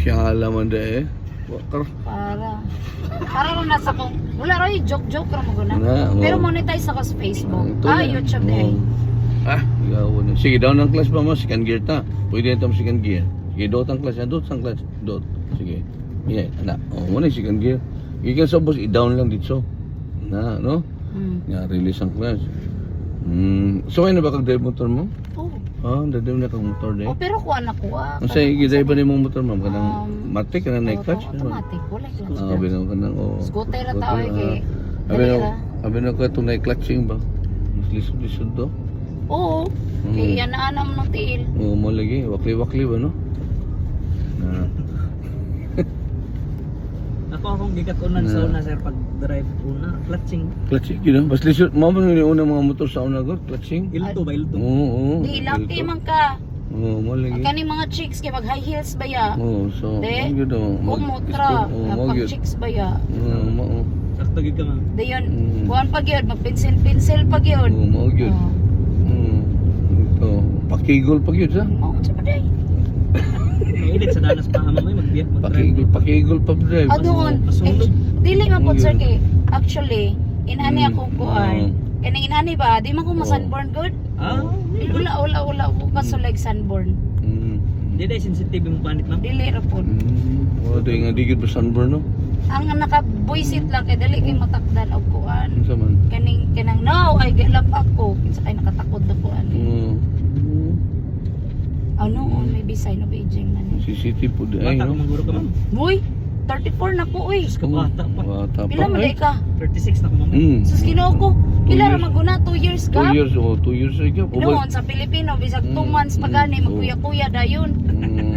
Siya alaman da eh. Wakar. Para rin nasa ko. Wala rin, joke-joke ra mo guna. Pero monetize ako sa Facebook. YouTube eh. Gawa na. Sige, down ang class pa mo, second gear ta. Pwede na itong second gear. Sige, dot ang class. Dot ang class. Dot. Sige. Yeah, anak. Muna yung second gear. Ikan sa boss, i-down lang dito. Na, no? Release ang class. So, ay na ba kag-drive motor mo? Oo. Dadrive na kag motor din. Pero kuha na kuha. Ang sa'yo, i-drive ba na yung motor mo? Kanang matik, kanang na-clutch? Automatic. Wala clutch. Binaw ka ng, Scooter na tao eh. Abi na ka itong na-clutching ba? Mas lisod-lisod do? Oo. Kaya yan na anam ng tiil. Oo, mo lagi. Wakli-wakli ba, no? Akong gikat unan sa una sir pag drive una clutching. Clutching yun, bas lisod. Mama nung una mga motor sa una god, clutching. Ilto ba ilto? Oo. Di laki man ka. Oo, mo lagi. Kani mga chicks kay mag high heels ba ya? Oo, so De, mo gyud. Kumotra. Pag chicks ba ya? Oo, mo. Sakto gid ka ma'am. De yun. Kuhan pag yun, magpinsel-pinsel pag yun. Oo, mo gyud. Oo. Pakigol pag yun sa. Oo, sa paday. Mainit sa danas pa amo may mag-drive. Pakigol pa drive. Doon. Dili man po sir kay actually inani akong kuan. Kaning inani ba, di man ko ma-sunburn good. Wala ko kasulag sunburn. Di dai sensitive yung panit ma'am. Dili ra po. Oh, di nga digid ba sunburn no? Ang naka-voice lang kay dili kay matakdan og kuan. Unsa man? Kanang no, ay galap ako kinsa kay nakatakod na kuan. Ano may bisay no Beijing na ni. CCTV po di ay Bata no. ko maguro ka ma'am. Boy, 34 na ko uy. Bata pa. Bata pa. Pila man day ka? 36 na ko ma'am. Sus Ginoo ko. Pila ra maguna 2 years ka? 2 years o 2 years ay ka. Noon sa Pilipino bisag 2 months pa gani magkuya-kuya dayon.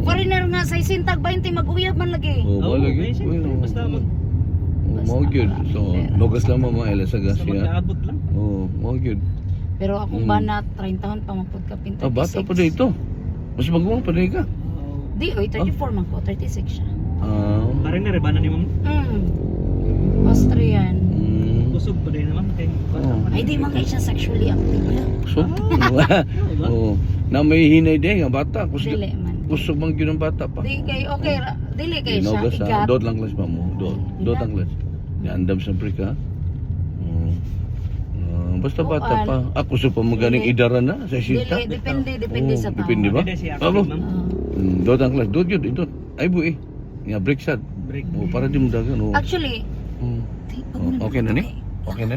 Foreigner nga sa isintag 20 mag-uyab man lagi. Oh, malagi. Basta mag Mo gyud. So, logas lang mo mga sa gas basta ya. mag-aabot lang. Oh, mo gyud. Pero akong banat 30 taon pa magpud ka pinto. Bata pa dito. Mas magumang pa ka. Di oy 34 man ko, 36 siya. Parang narebanan ni ma'am. Austrian. Kusog pa din naman kay. Ay di man kay siya sexually active na. So, oh, na may hinay din nga bata. Dili man. Kusog man gyud ang bata pa. Di kay okay ra. Dili kay siya Inogas igat. dot lang class pa mo. Dot ang class. Andam sa Afrika. Basta bata pa. Ako sa pamaganing idara na sa sinta. Depende sa tao. Depende ba? Depende siya Abo. ma'am. Dot ang class. Dot yun. Dot. Ay buhi. Nga break sad. Break. Para di mo dagan. Actually, Okay na ni? Okay na.